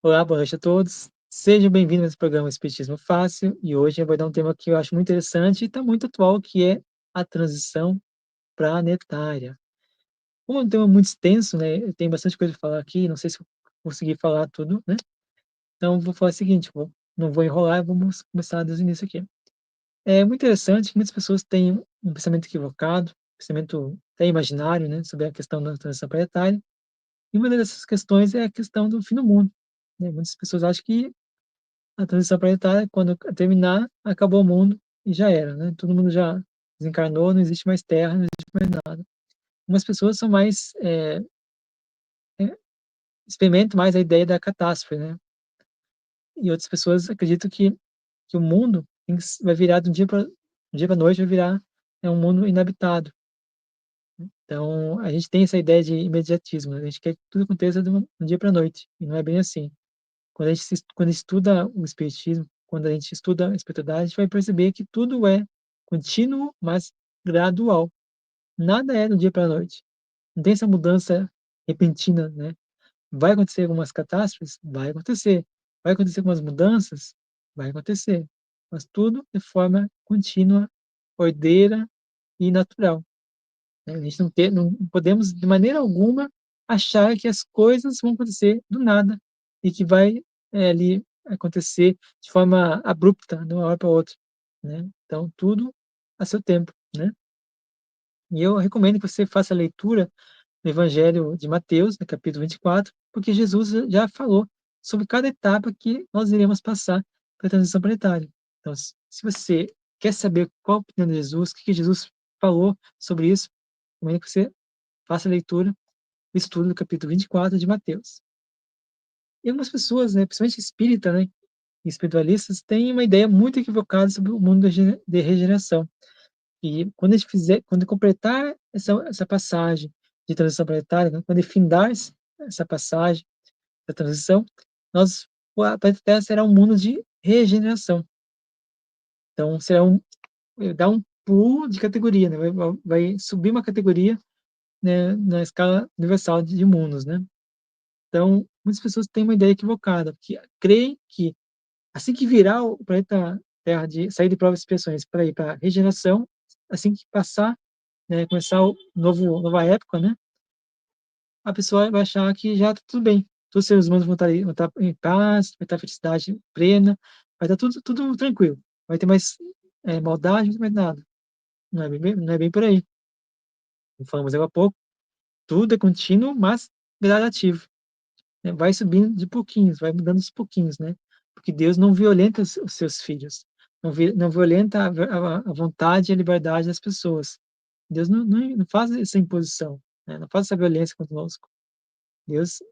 Olá, boa noite a todos. Sejam bem-vindos a esse programa Espiritismo Fácil. E hoje eu vou dar um tema que eu acho muito interessante e está muito atual, que é a transição planetária. Como é um tema muito extenso, né? Eu tenho bastante coisa para falar aqui, não sei se eu consegui falar tudo, né? Então, vou falar o seguinte, não vou enrolar, vamos começar desde o início aqui. É muito interessante que muitas pessoas têm um pensamento equivocado, um pensamento até imaginário, né? Sobre a questão da transição planetária. E uma dessas questões é a questão do fim do mundo, né? Muitas pessoas acham que a transição planetária, quando terminar, acabou o mundo e já era, né? Todo mundo já desencarnou, não existe mais Terra, não existe mais nada. Umas pessoas são mais, é, experimentam mais a ideia da catástrofe, né? E outras pessoas acreditam que o mundo vai virar de um dia para noite, vai virar um mundo inabitado. Então, a gente tem essa ideia de imediatismo, né? A gente quer que tudo aconteça de um dia para noite, e não é bem assim. Quando a gente estuda o espiritismo, quando a gente estuda a espiritualidade, a gente vai perceber que tudo é contínuo, mas gradual. Nada é do dia para a noite. Não tem essa mudança repentina, né? Vai acontecer algumas catástrofes? Vai acontecer. Vai acontecer algumas mudanças? Vai acontecer. Mas tudo de forma contínua, ordeira e natural, né? A gente não podemos, de maneira alguma, achar que as coisas vão acontecer do nada e que vai ali acontecer de forma abrupta, de uma hora para outra, né? Então, tudo a seu tempo, né? E eu recomendo que você faça a leitura do Evangelho de Mateus, no capítulo 24, porque Jesus já falou sobre cada etapa que nós iremos passar para a transição planetária. Então, se você quer saber qual a opinião de Jesus, o que Jesus falou sobre isso, recomendo que você faça a leitura, o estudo do capítulo 24 de Mateus. E algumas pessoas, né, principalmente espírita, né, e espiritualistas, têm uma ideia muito equivocada sobre o mundo de regeneração. E quando a gente quando completar essa passagem de transição planetária, né, quando findar essa passagem da transição, a planeta Terra será um mundo de regeneração. Então, dá um pulo de categoria, né, vai subir uma categoria, né, na escala universal de mundos, né? Então, muitas pessoas têm uma ideia equivocada, que creem que assim que virar o planeta Terra de sair de provas e expiações para ir para regeneração, assim que passar, né, começar nova época, né, a pessoa vai achar que já está tudo bem. Todos os seres humanos vão estar em paz, vai estar felicidade plena, vai estar tudo tranquilo. Vai ter mais maldade, não vai ter mais nada. Não é bem por aí. Como falamos agora há pouco, tudo é contínuo, mas gradativo, né? Vai subindo de pouquinhos, vai mudando aos pouquinhos, né? Porque Deus não violenta os seus filhos, não violenta a vontade e a liberdade das pessoas. Deus não faz essa imposição, né? Não faz essa violência conosco. Deus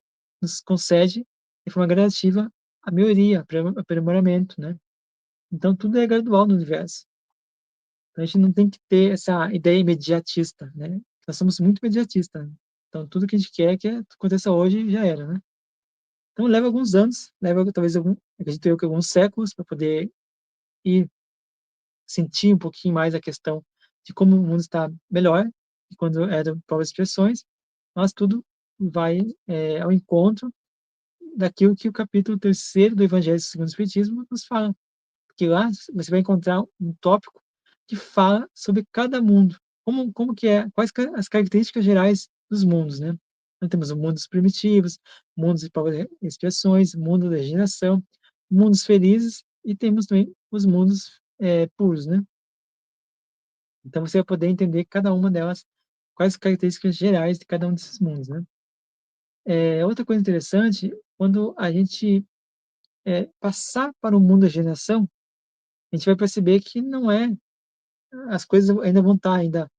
nos concede de forma gradativa a melhoria, aprimoramento, né? Então tudo é gradual no universo. Então, a gente não tem que ter essa ideia imediatista, né? Nós somos muito imediatistas, né? Então tudo que a gente quer é que aconteça hoje e já era, né? Então leva alguns anos, leva talvez acredito eu que alguns séculos para poder ir sentir um pouquinho mais a questão de como o mundo está melhor e quando eram provas e expressões, mas tudo vai ao encontro daquilo que o capítulo terceiro do Evangelho segundo o Espiritismo nos fala, porque lá você vai encontrar um tópico que fala sobre cada mundo, como que é, quais as características gerais dos mundos, né? Nós temos os mundos primitivos, mundos de provas e expiações, mundo da regeneração, mundos felizes e temos também os mundos puros, né? Então você vai poder entender cada uma delas, quais as características gerais de cada um desses mundos, né? Outra coisa interessante, quando a gente passar para o mundo da regeneração, a gente vai perceber que não é, as coisas ainda vão estar ainda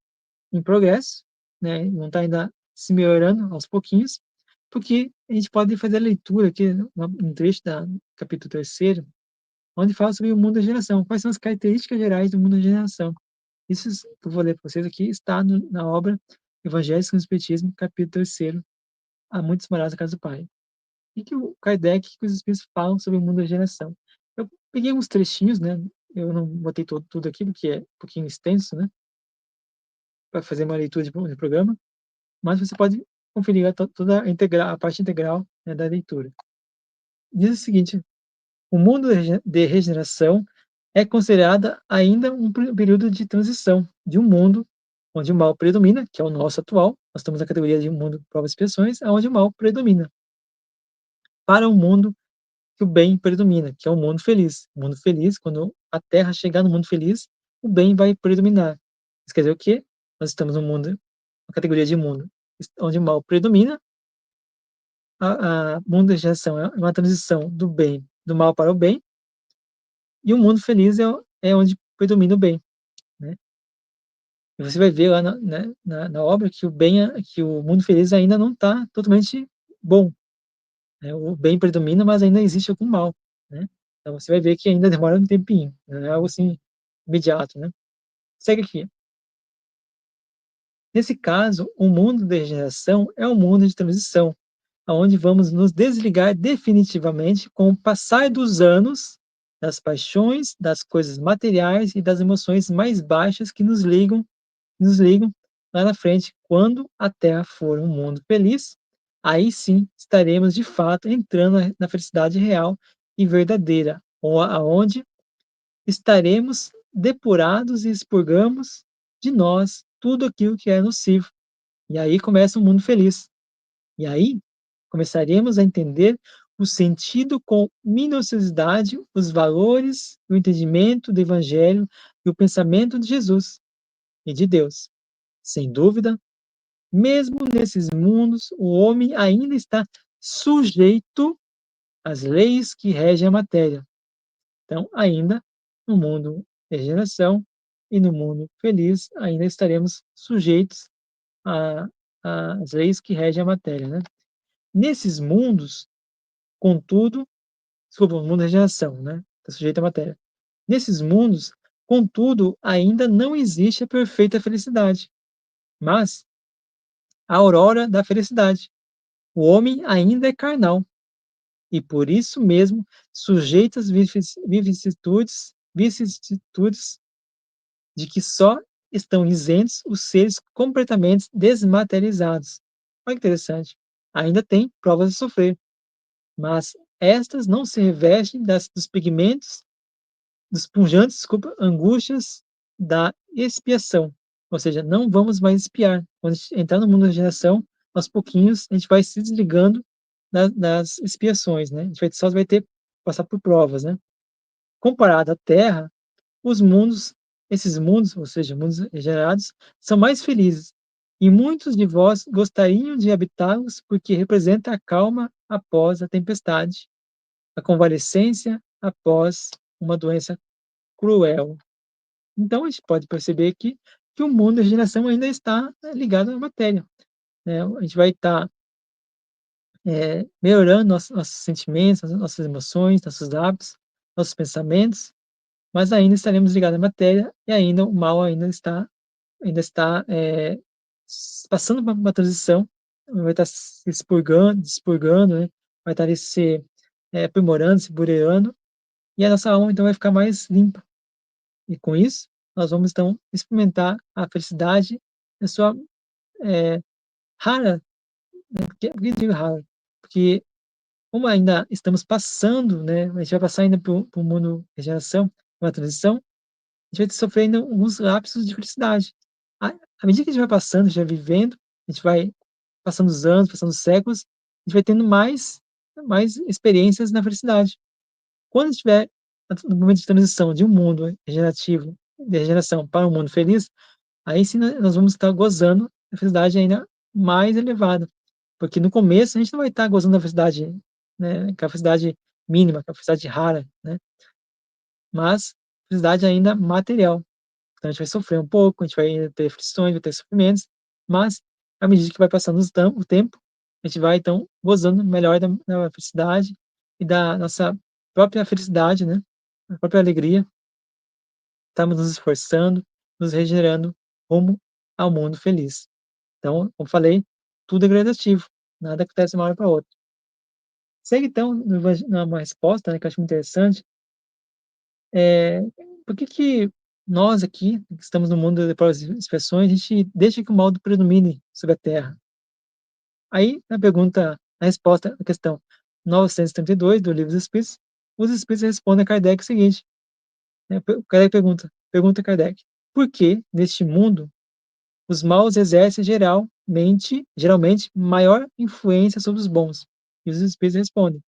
em progresso, né? Vão estar ainda se melhorando aos pouquinhos, porque a gente pode fazer a leitura aqui no trecho da capítulo terceiro, onde fala sobre o mundo da geração, quais são as características gerais do mundo da geração. Isso que eu vou ler para vocês aqui está na obra Evangelho segundo o Espiritismo, capítulo terceiro, Há muitos morados na casa do Pai. E que o Kardec, que os Espíritos falam sobre o mundo da geração. Eu peguei uns trechinhos, né? Eu não botei tudo aqui, porque é um pouquinho extenso, né? Para fazer uma leitura de programa, mas você pode conferir toda a parte integral, né, da leitura. diz o seguinte: o mundo de regeneração é considerada ainda um período de transição de um mundo onde o mal predomina, que é o nosso atual, nós estamos na categoria de um mundo provas e expiações, aonde o mal predomina, para um mundo que o bem predomina, que é o mundo feliz. O mundo feliz, quando a Terra chegar no mundo feliz, o bem vai predominar. Isso quer dizer o quê? Nós estamos num mundo, uma categoria de mundo onde o mal predomina, a mundo de geração é uma transição do bem, do mal para o bem, e o mundo feliz é onde predomina o bem, né. E você vai ver lá na obra que o bem, que o mundo feliz ainda não está totalmente bom, né, o bem predomina, mas ainda existe algum mal, né. Então você vai ver que ainda demora um tempinho, não é algo assim imediato, né. Segue aqui. Nesse caso, o mundo da regeneração é um mundo de transição, aonde vamos nos desligar definitivamente com o passar dos anos, das paixões, das coisas materiais e das emoções mais baixas que nos ligam lá na frente. Quando a Terra for um mundo feliz, aí sim estaremos de fato entrando na felicidade real e verdadeira, ou aonde estaremos depurados e expurgamos de nós tudo aquilo que é nocivo. E aí começa um mundo feliz. E aí começaremos a entender o sentido com minuciosidade, os valores, o entendimento do Evangelho e o pensamento de Jesus e de Deus. Sem dúvida, mesmo nesses mundos, o homem ainda está sujeito às leis que regem a matéria. Então, ainda no mundo de regeneração e no mundo feliz, ainda estaremos sujeitos a- às leis que regem a matéria, né? Nesses mundos, contudo, desculpa, o mundo da regeneração, né? Está sujeito à matéria. Nesses mundos, contudo, ainda não existe a perfeita felicidade, mas a aurora da felicidade. O homem ainda é carnal e, por isso mesmo, sujeito às vicissitudes de que só estão isentos os seres completamente desmaterializados. Olha que interessante. Ainda tem provas a sofrer, mas estas não se revestem dos pigmentos, dos punjantes, desculpa, angústias da expiação. Ou seja, não vamos mais espiar. Quando a gente entrar no mundo da regeneração, aos pouquinhos a gente vai se desligando das expiações, né? A gente só vai ter passar por provas, né? Comparado à Terra, os mundos, esses mundos, ou seja, mundos regenerados, são mais felizes. E muitos de vós gostariam de habitá-los porque representa a calma após a tempestade, a convalescência após uma doença cruel. Então a gente pode perceber que o mundo da regeneração ainda está ligado à matéria, né? A gente vai estar melhorando nossos sentimentos, nossas emoções, nossos hábitos, nossos pensamentos, mas ainda estaremos ligados à matéria e ainda o mal ainda está passando por uma transição, vai estar se expurgando, né? Vai estar ali se aprimorando, se purificando, e a nossa alma então vai ficar mais limpa. E com isso, nós vamos então experimentar a felicidade na sua rara, né? Por que eu digo rara? Porque como ainda estamos passando, né? A gente vai passar ainda por um mundo de regeneração, uma transição, a gente vai sofrendo alguns lapsos de felicidade. À medida que a gente vai passando, a gente vai vivendo, a gente vai passando os anos, passando os séculos, a gente vai tendo mais experiências na felicidade. Quando estiver no momento de transição de um mundo regenerativo, de regeneração para um mundo feliz, aí sim nós vamos estar gozando da felicidade ainda mais elevada, porque no começo a gente não vai estar gozando da felicidade, né, que é a felicidade mínima, que é a felicidade rara, né, mas felicidade ainda material. Então a gente vai sofrer um pouco, a gente vai ter aflições, vai ter sofrimentos, mas à medida que vai passando o tempo, a gente vai então gozando melhor da felicidade e da nossa própria felicidade, né, a própria alegria. Estamos nos esforçando, nos regenerando rumo ao mundo feliz. Então, como falei, tudo é gradativo, nada acontece de uma hora para outra. Segue então numa resposta, né, que eu acho muito interessante, é por que nós aqui, que estamos no mundo de provas e expiações, a gente deixa que o mal predomine sobre a terra? Aí, na resposta à questão, 932 do Livro dos Espíritos, os espíritos respondem a Kardec o seguinte, né, Kardec pergunta a Kardec: "Por que, neste mundo, os maus exercem geralmente maior influência sobre os bons?" E os espíritos respondem: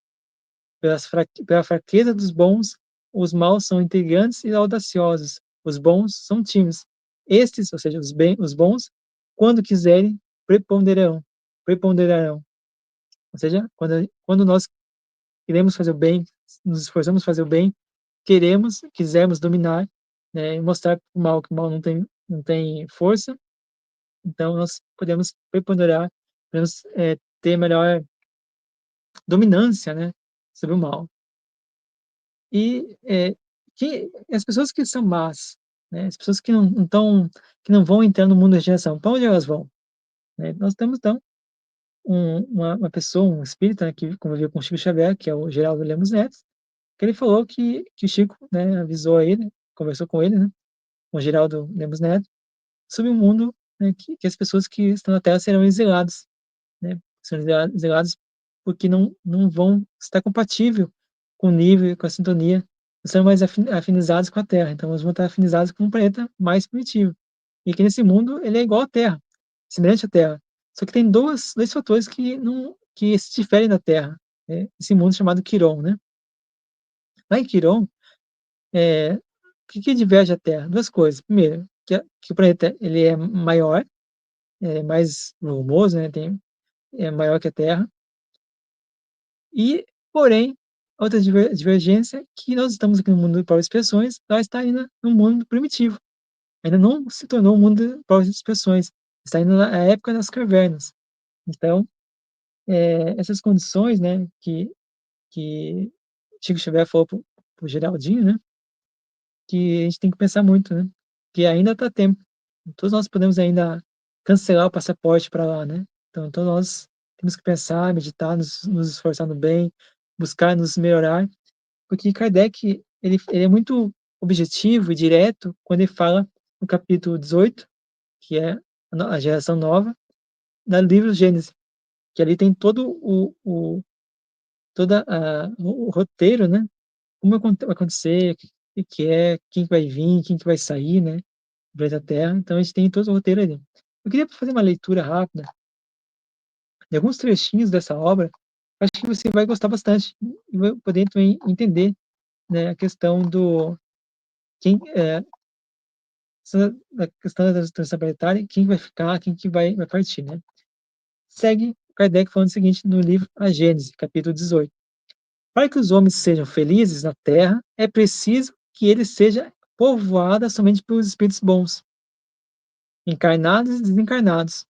Pela fraqueza dos bons, os maus são intrigantes e audaciosos, os bons são tímidos. Estes, ou seja, os bons, quando quiserem, preponderarão. Ou seja, quando nós queremos fazer o bem, nos esforçamos fazer o bem, quisermos dominar, né, e mostrar para o mal que o mal não tem força, então nós podemos preponderar, podemos, ter melhor dominância, né, sobre o mal. E, que as pessoas que são más, né, as pessoas que não vão entrar no mundo da regeneração, para onde elas vão? Né, nós temos então uma pessoa, um espírita, né, que conviveu com o Chico Xavier, que é o Geraldo Lemos Neto, que ele falou que o Chico, né, avisou a ele, conversou com ele, né, com o Geraldo Lemos Neto, sobre o mundo, né, que as pessoas que estão na Terra serão exiladas, né, serão exiladas porque não vão estar compatível com o nível, com a sintonia, não são mais afinizados com a Terra, então eles vão estar afinizados com um planeta mais primitivo. E que nesse mundo ele é igual à Terra, semelhante à Terra. Só que tem dois fatores que se diferem da Terra, né, esse mundo chamado Quiron, né. Lá em Quiron, o que diverge a Terra? Duas coisas. Primeiro, que o planeta ele é maior, é mais volumoso, né, é maior que a Terra. E, porém, outra divergência, que nós estamos aqui no mundo de provas e expiações, lá está ainda no mundo primitivo. Ainda não se tornou um mundo de provas e expiações. Está ainda na época das cavernas. Então, essas condições, né, que Chico Xavier falou para o Geraldinho, né, que a gente tem que pensar muito, né, que ainda está tempo. Todos nós podemos ainda cancelar o passaporte para lá, né. Então todos nós temos que pensar, meditar, nos esforçar no bem, buscar nos melhorar, porque Kardec ele é muito objetivo e direto quando ele fala no capítulo 18, que é a geração nova, do livro Gênesis, que ali tem todo o roteiro, né, como vai acontecer, o que é, quem que vai vir, quem que vai sair, né, do planeta Terra, então a gente tem todo o roteiro ali. Eu queria fazer uma leitura rápida de alguns trechinhos dessa obra, acho que você vai gostar bastante e vai poder também entender, né, a questão do quem, a questão da transição planetária, quem vai ficar, quem que vai partir, né. Segue Kardec falando o seguinte no livro A Gênese, capítulo 18: "Para que os homens sejam felizes na terra, é preciso que ele seja povoada somente pelos espíritos bons, encarnados e desencarnados,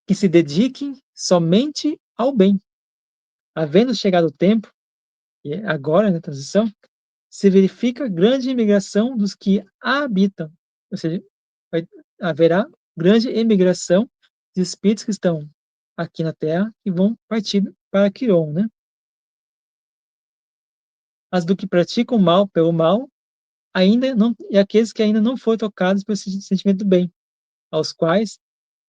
que se dediquem somente ao bem. Havendo chegado o tempo, e é agora na transição, se verifica grande imigração dos que a habitam", ou seja, vai haverá grande imigração de espíritos que estão aqui na Terra e vão partir para Quiron, né. "As do que praticam mal pelo mal, ainda não e aqueles que ainda não foram tocados pelo sentimento do bem, aos quais,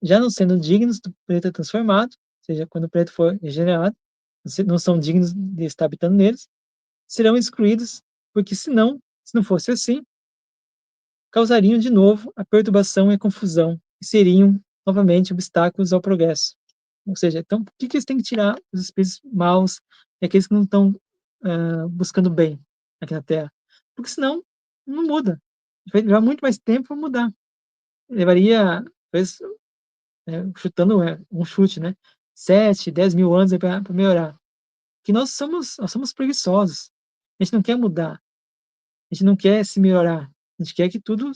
já não sendo dignos do planeta transformado", ou seja, quando o planeta for regenerado, não são dignos de estar habitando neles, serão excluídos, porque senão, se não fosse assim, causariam de novo a perturbação e a confusão, e seriam novamente obstáculos ao progresso. Ou seja, então, por que eles têm que tirar os espíritos maus e aqueles que não estão buscando bem aqui na Terra? Porque senão não muda. Vai levar muito mais tempo para mudar. Levaria, talvez, chutando um chute, né? 7, 10 mil anos para melhorar. Que nós somos preguiçosos. A gente não quer mudar. A gente não quer se melhorar. A gente quer que tudo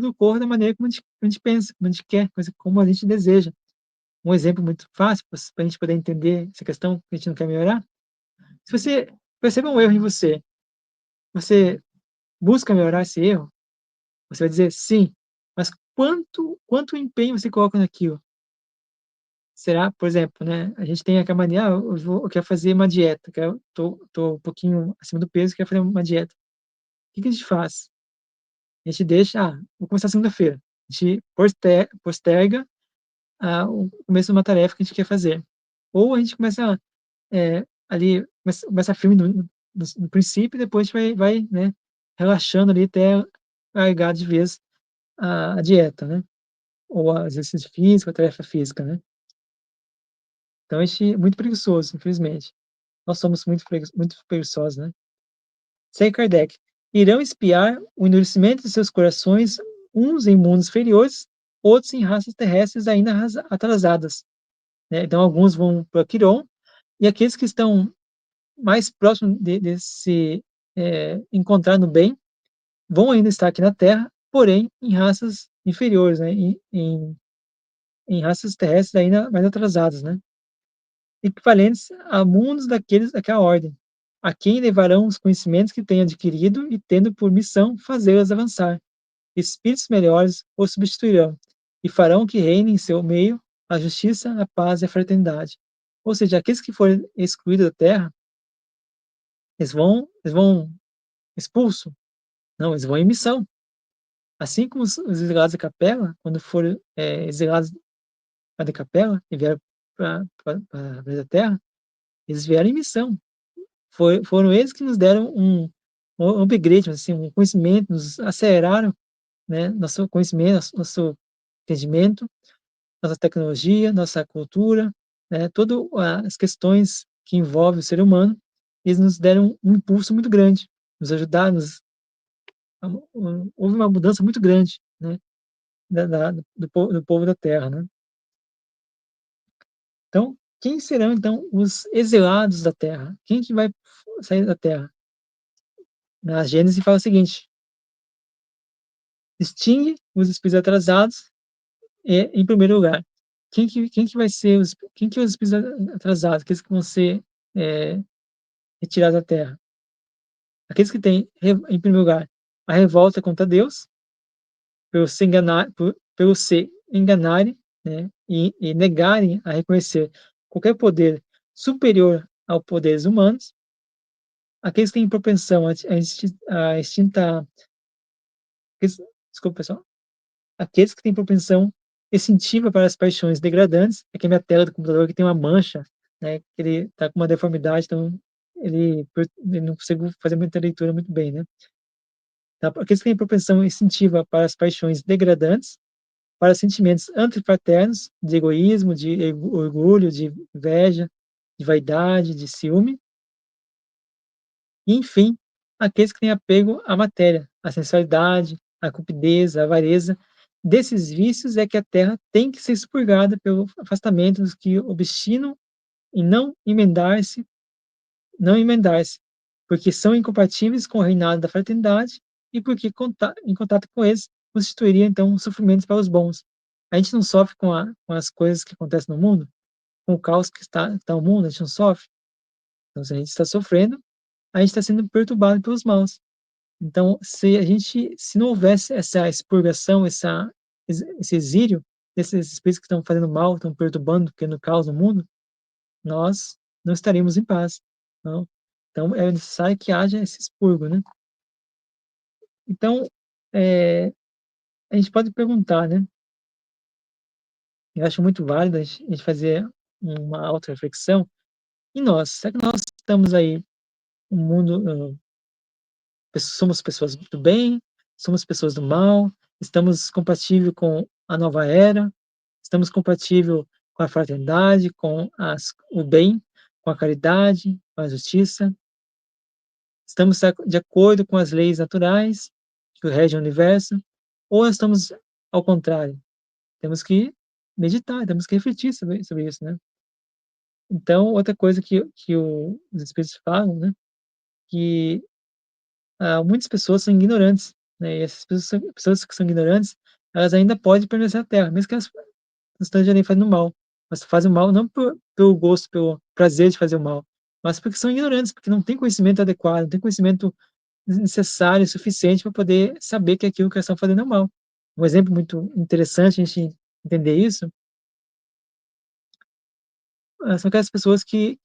ocorra da maneira como a gente pensa, como a gente quer, como a gente deseja. Um exemplo muito fácil para a gente poder entender essa questão que a gente não quer melhorar. Se você percebe um erro em você, você busca melhorar esse erro, você vai dizer sim, mas quanto empenho você coloca naquilo? Será, por exemplo, né, a gente tem aquela mania: "Ah, eu quero fazer uma dieta, tô um pouquinho acima do peso, quero fazer uma dieta". O que que a gente faz? A gente deixa: "Ah, vou começar segunda-feira". A gente posterga, o começo de uma tarefa que a gente quer fazer. Ou a gente começa ali começa firme no princípio e depois a gente vai, né, relaxando ali até largar de vez a dieta, né, ou a exercício físico, a tarefa física, né. Então a gente é muito preguiçoso, infelizmente. Nós somos muito preguiçosos, né. Segue Kardec: "Irão espiar o endurecimento de seus corações, uns em mundos inferiores, outros em raças terrestres ainda atrasadas", né. Então alguns vão para Quiron, e aqueles que estão mais próximos desse, encontrar no bem, vão ainda estar aqui na Terra, porém em raças inferiores, né, em raças terrestres ainda mais atrasadas, né, equivalentes a mundos daquela ordem, a quem levarão os conhecimentos que têm adquirido e tendo por missão fazê-los avançar. Espíritos melhores os substituirão e farão que reine em seu meio a justiça, a paz e a fraternidade. Ou seja, aqueles que forem excluídos da Terra, eles vão expulso? Não, eles vão em missão. Assim como os exilados da capela, quando foram, exilados da capela e vieram para a terra, eles vieram em missão. Foram eles que nos deram um upgrade, assim, um conhecimento, nos aceleraram, né, nosso conhecimento, nosso entendimento, nossa tecnologia, nossa cultura, né, todo as questões que envolvem o ser humano, eles nos deram um impulso muito grande, nos ajudaram, houve uma mudança muito grande, né, do povo da terra, né. Então, quem serão então os exilados da terra? Quem que vai sair da terra? Na Gênesis fala o seguinte: extingue os espíritos atrasados, em primeiro lugar. Quem que vai ser quem que é os espíritos atrasados? Aqueles que vão ser, eh, retirados da terra? Aqueles que têm, em primeiro lugar, a revolta contra Deus, pelo se enganarem, né, e negarem a reconhecer qualquer poder superior aos poderes humanos, aqueles que têm propensão a extinta, aqueles, desculpa pessoal, aqueles que têm propensão instintiva para as paixões degradantes, aqui é minha tela do computador que tem uma mancha, né, que ele está com uma deformidade, então ele não consegue fazer muita leitura muito bem, né. Tá, aqueles que têm propensão instintiva para as paixões degradantes, para sentimentos antifraternos, de egoísmo, de orgulho, de inveja, de vaidade, de ciúme, e, enfim, aqueles que têm apego à matéria, à sensualidade, à cupidez, à avareza. Desses vícios é que a terra tem que ser expurgada pelo afastamento dos que obstinam em não emendar-se, porque são incompatíveis com o reinado da fraternidade e porque em contato com eles constituiria então sofrimentos para os bons. A gente não sofre com as coisas que acontecem no mundo, com o caos que está o mundo, a gente não sofre. Então, se a gente está sofrendo, a gente está sendo perturbado pelos maus. Então, se não houvesse essa expurgação, esse exílio desses espíritos que estão fazendo mal, estão perturbando, criando caos no mundo, nós não estaríamos em paz, não. Então é necessário que haja esse expurgo, né. Então, eh, a gente pode perguntar, né, eu acho muito válido a gente fazer uma autorreflexão, e nós? Será que nós estamos aí, um mundo, somos pessoas do bem, somos pessoas do mal, estamos compatível com a nova era, estamos compatível com a fraternidade, com o bem, com a caridade, com a justiça, estamos de acordo com as leis naturais que regem o universo, ou estamos ao contrário? Temos que meditar, temos que refletir sobre isso, né. Então, outra coisa que os espíritos falam, né, que muitas pessoas são ignorantes, né, e essas pessoas que são ignorantes, elas ainda podem permanecer na Terra, mesmo que elas não estejam ali fazendo mal, mas fazem o mal não pelo gosto, pelo prazer de fazer o mal, mas porque são ignorantes, porque não têm conhecimento adequado, não têm conhecimento necessário, suficiente para poder saber que aquilo que elas estão fazendo é mal. Um exemplo muito interessante a gente entender isso, são aquelas pessoas que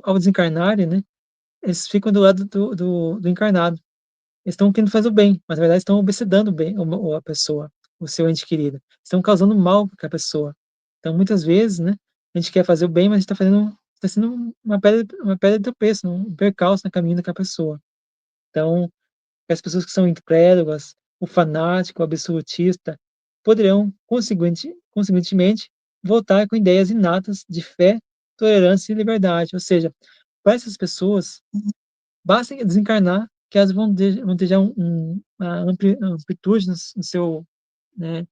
ao desencarnarem, né, eles ficam do lado do encarnado. Eles estão querendo fazer o bem, mas na verdade estão obsedando o bem, a pessoa, o seu ente querido. Estão causando mal para a pessoa. Então, muitas vezes, né, a gente quer fazer o bem, mas a gente está está sendo uma pedra de tropeço, um percalço no caminho daquela pessoa. Então, as pessoas que são incrédulas, o fanático, o absolutista, poderão, consequentemente, voltar com ideias inatas de fé, tolerância e liberdade. Ou seja, para essas pessoas, basta desencarnar que elas vão ter já uma amplitude no seu, né,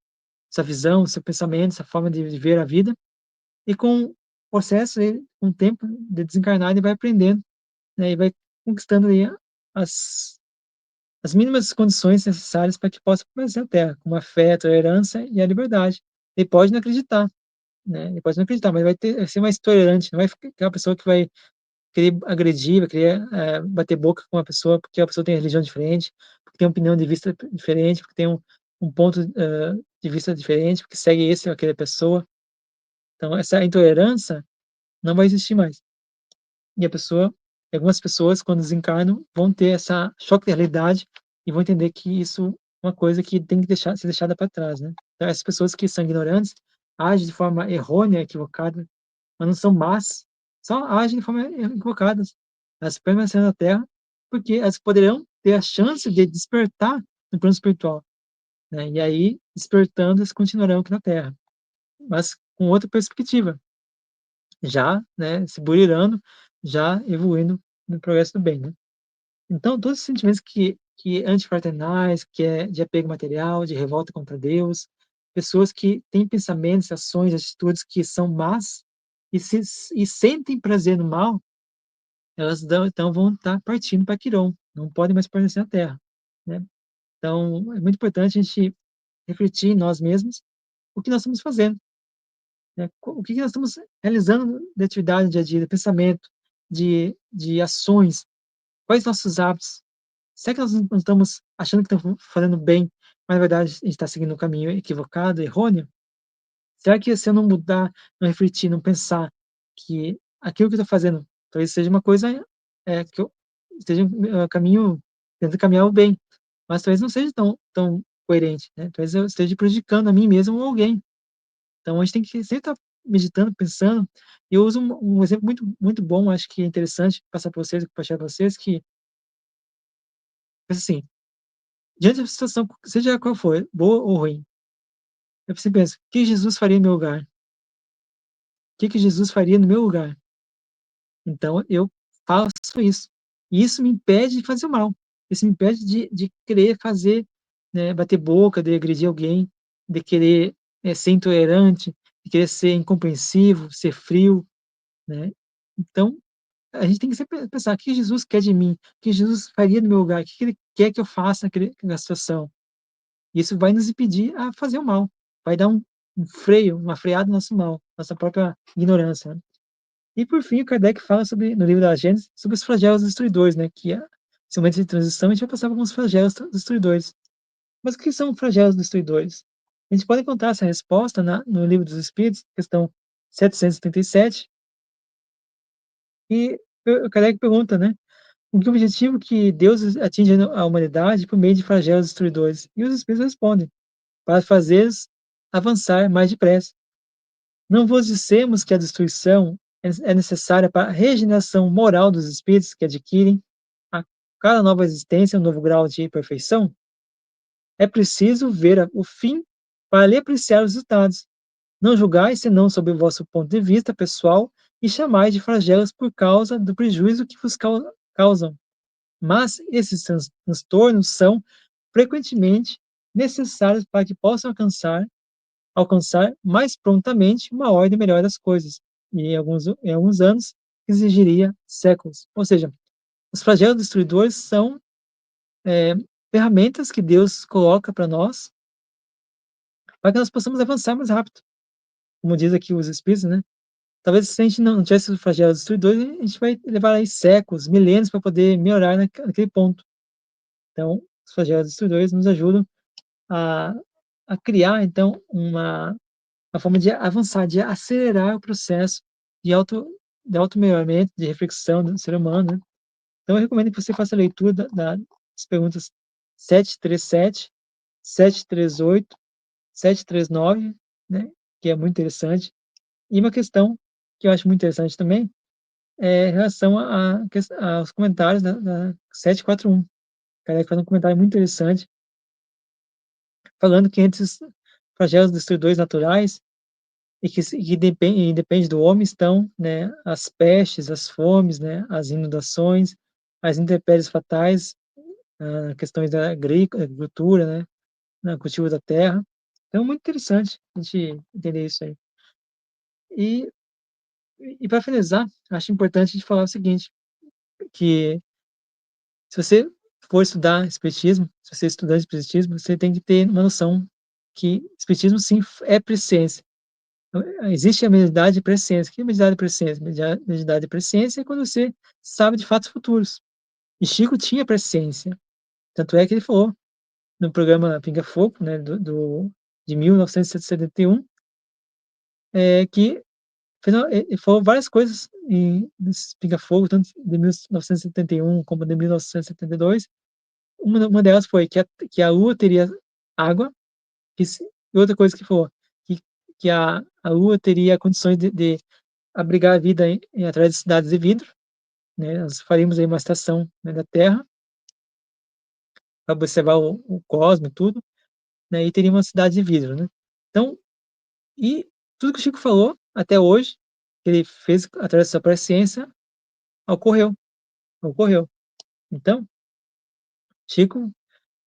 sua visão, seu pensamento, essa forma de ver a vida, e com o processo, com o tempo de desencarnar, ele vai aprendendo, né, e vai conquistando ali as as mínimas condições necessárias para que possa permanecer na Terra, como a fé, a tolerância e a liberdade. Ele pode não acreditar, né, ele pode não acreditar, mas vai ser mais tolerante, não vai ficar aquela pessoa que vai querer agredir, vai querer, bater boca com uma pessoa porque a pessoa tem religião diferente, porque tem uma opinião de vista diferente, porque tem um ponto, de vista diferente, porque segue esse ou aquela pessoa. Então essa intolerância não vai existir mais. E algumas pessoas, quando desencarnam, vão ter essa choque de realidade e vão entender que isso é uma coisa que tem que ser deixada para trás, né. Então essas pessoas que são ignorantes, agem de forma errônea, equivocada, mas não são más, só agem de forma equivocadas. Elas permaneceram na Terra, porque elas poderão ter a chance de despertar no plano espiritual, né, e aí, despertando, elas continuarão aqui na Terra, mas com outra perspectiva, já, né, se burilando, já evoluindo no progresso do bem, né. Então todos os sentimentos que antifraternais, que é de apego material, de revolta contra Deus, pessoas que têm pensamentos, ações, atitudes que são más e sentem prazer no mal, elas então vão estar partindo para Quiron, não podem mais permanecer na Terra, né. Então é muito importante a gente refletir em nós mesmos o que nós estamos fazendo, né, o que que nós estamos realizando de atividade no dia a dia, de pensamento, de ações, quais nossos hábitos. Será que nós não estamos achando que estamos fazendo bem, mas na verdade a gente está seguindo um caminho equivocado, errôneo? Será que se eu não mudar, não refletir, não pensar que aquilo que eu estou fazendo talvez seja uma coisa, que eu esteja caminho tentando caminhar o bem, mas talvez não seja tão coerente, né, talvez eu esteja prejudicando a mim mesmo ou alguém. Então a gente tem que sempre estar meditando, pensando. E eu uso um exemplo muito bom, acho que é interessante passar para vocês, compartilhar para vocês, que pensa assim: diante da situação, seja qual for, boa ou ruim, eu sempre penso: "O que Jesus faria no meu lugar? O que que Jesus faria no meu lugar?". Então eu faço isso. E isso me impede de fazer o mal. Isso me impede de querer fazer, né, bater boca, de agredir alguém, de querer, ser intolerante, de querer ser incompreensivo, ser frio, né. Então, a gente tem que sempre pensar: "O que Jesus quer de mim? O que Jesus faria no meu lugar? O que que ele quer que eu faça naquela situação?". Isso vai nos impedir a fazer o mal, vai dar um freio, uma freada no nosso mal, nossa própria ignorância, né. E por fim, o Kardec fala sobre, no livro da Gênesis, sobre os flagelos destruidores, né, que esse momento de transição a gente vai passar por alguns flagelos destruidores. Mas o que são flagelos destruidores? A gente pode encontrar essa resposta no Livro dos Espíritos, questão 777, e o Kardec pergunta, né, com que objetivo que Deus atinge a humanidade por meio de flagelos destruidores? E os Espíritos respondem: para fazeres avançar mais depressa. Não vos dissemos que a destruição é necessária para a regeneração moral dos espíritos que adquirem a cada nova existência um novo grau de perfeição? É preciso ver o fim para lhe apreciar os resultados. Não julgais senão sob o vosso ponto de vista pessoal e chamais de flagelos por causa do prejuízo que vos causam. Mas esses transtornos são frequentemente necessários para que possam alcançar mais prontamente uma ordem melhor das coisas, e em alguns anos exigiria séculos. Ou seja, os flagelos destruidores são, eh, ferramentas que Deus coloca para nós, para que nós possamos avançar mais rápido, como diz aqui os espíritos, né. Talvez se a gente não tivesse os flagelos destruidores, a gente vai levar aí séculos, milênios para poder melhorar naquele ponto. Então, os flagelos destruidores nos ajudam a criar, então, uma forma de avançar, de acelerar o processo de auto-melhoramento, de reflexão do ser humano, né. Então eu recomendo que você faça a leitura das perguntas 737, 738, 739, né, que é muito interessante. E uma questão que eu acho muito interessante também, em relação a ques aos comentários da 741. Kardec faz um comentário muito interessante, falando que entre os flagelos destruidores naturais e que depende do homem estão, né, as pestes, as fomes, né, as inundações, as intempéries fatais, questões da agricultura, né, no cultivo da terra. Então, muito interessante a gente entender isso aí. E para finalizar, acho importante a gente falar o seguinte, que se você for estudar espiritismo, se você é estudante de espiritismo, você tem que ter uma noção que espiritismo sim é presciência. Então, existe a mediunidade e presciência. O que é mediunidade e presciência? Mediunidade e presciência é quando você sabe de fatos futuros. E Chico tinha presciência. Tanto é que ele falou no programa Pinga Fogo, né, de 1971, que ele falou várias coisas nesse Pinga Fogo, tanto de 1971 como de 1972. Uma delas foi que a Lua teria água, e outra coisa que falou, que, que a Lua teria condições de abrigar a vida através de cidades de vidro, né? Nós faríamos aí uma estação, né, da Terra para observar o cosmos e tudo, né? E teria uma cidade de vidro, né? Então, e tudo que o Chico falou até hoje, que ele fez através da sua presciência, ocorreu, ocorreu. Então, Chico,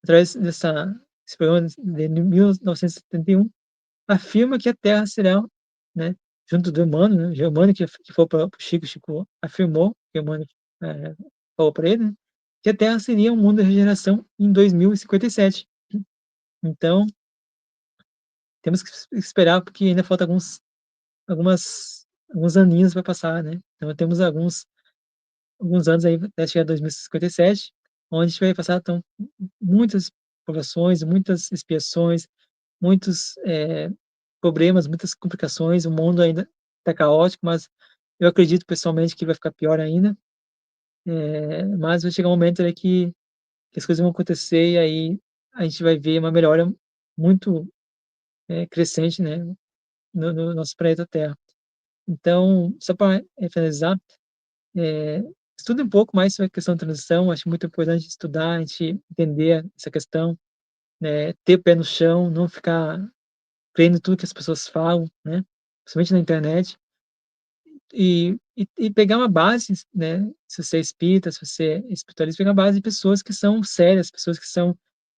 através desse programa de 1971, afirma que a Terra será, né, junto do Emmanuel, né, Germano que foi para o Chico, Chico afirmou, que o Emmanuel falou para ele, né, que a Terra seria um mundo de regeneração em 2057. Então, temos que esperar, porque ainda falta alguns aninhos para passar, né? Então, temos alguns anos aí até chegar a 2057, onde a gente vai passar então, muitas provações, muitas expiações, muitos problemas, muitas complicações. O mundo ainda está caótico, mas eu acredito pessoalmente que vai ficar pior ainda. Mas vai chegar um momento aí que as coisas vão acontecer e aí a gente vai ver uma melhora muito crescente, né, no nosso planeta Terra. Então, só para finalizar, eh, estude um pouco mais sobre a questão da transição. Acho muito importante estudar, a gente entender essa questão, né, ter pé no chão, não ficar crendo tudo que as pessoas falam, né, principalmente na internet. E pegar uma base, né, se você é espírita, se você é espiritualista, pegar uma base de pessoas que são sérias, pessoas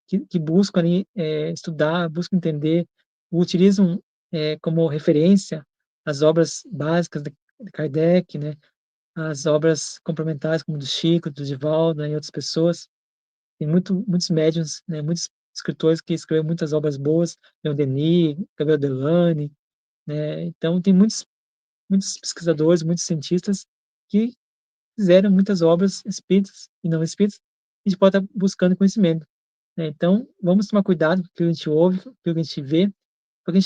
que buscam ali, estudar, buscam entender, utilizam, como referência as obras básicas de Kardec, né, as obras complementares como do Chico, do Divaldo, né, e outras pessoas. Tem muitos médiuns, né, muitos escritores que escreveram muitas obras boas, Leon Denis, Gabriel Delany, né, então tem muitos pesquisadores, muitos cientistas que fizeram muitas obras espíritas e não espíritas, a gente pode estar buscando conhecimento, né. Então, vamos tomar cuidado com o que a gente ouve, com o que a gente vê, para que a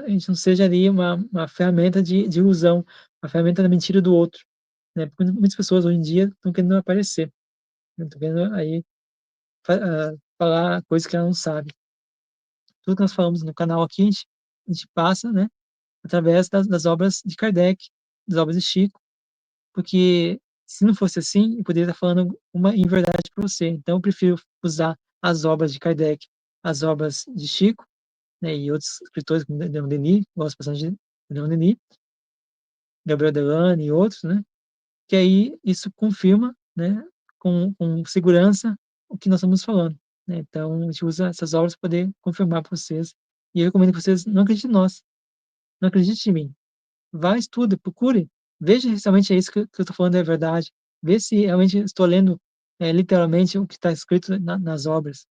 gente não seja ali uma ferramenta de ilusão, uma ferramenta da mentira do outro, né, porque muitas pessoas hoje em dia estão querendo aparecer, né, estão querendo aí falar coisas que ela não sabe. Tudo que nós falamos no canal aqui, a gente passa, né, através das obras de Kardec, das obras de Chico, porque se não fosse assim, eu poderia estar falando uma inverdade para você. Então eu prefiro usar as obras de Kardec, as obras de Chico, né, e outros escritores como Leon Denis, gosto bastante de Leon Denis, Gabriel Delane e outros, né, que aí isso confirma, né, com segurança o que nós estamos falando, né. Então a gente usa essas obras para poder confirmar para vocês, e eu recomendo que vocês não acreditem em nós, não acreditem em mim. Vá, estude, procure, veja se realmente é isso que eu estou falando é verdade, vê se realmente estou lendo, literalmente o que está escrito nas obras.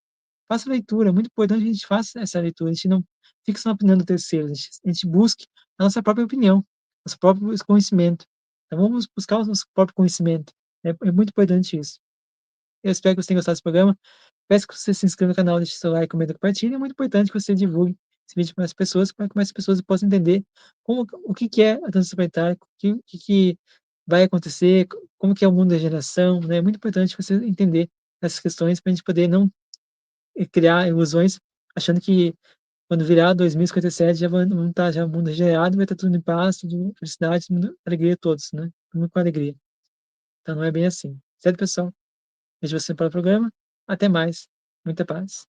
Faça leitura, é muito importante que a gente faça essa leitura, a gente não fique só na opinião do terceiro, a gente busque a nossa própria opinião, nosso próprio conhecimento. Então vamos buscar o nosso próprio conhecimento, é muito importante isso. Eu espero que você tenha gostado desse programa. Peço que você se inscreva no canal, deixe seu like, comenta, compartilhe. É muito importante que você divulgue esse vídeo para mais pessoas, para que mais pessoas possam entender o que que é a transição planetária, o que vai acontecer, como que é o mundo da geração, né? É muito importante você entender essas questões para a gente poder não criar ilusões, achando que quando virar 2057 já vamos estar já o mundo regenerado, vai estar tudo em paz, tudo felicidade, tudo alegria a todos, né? Tudo com alegria. Então não é bem assim, certo pessoal? Vejo você para o programa, até mais, muita paz.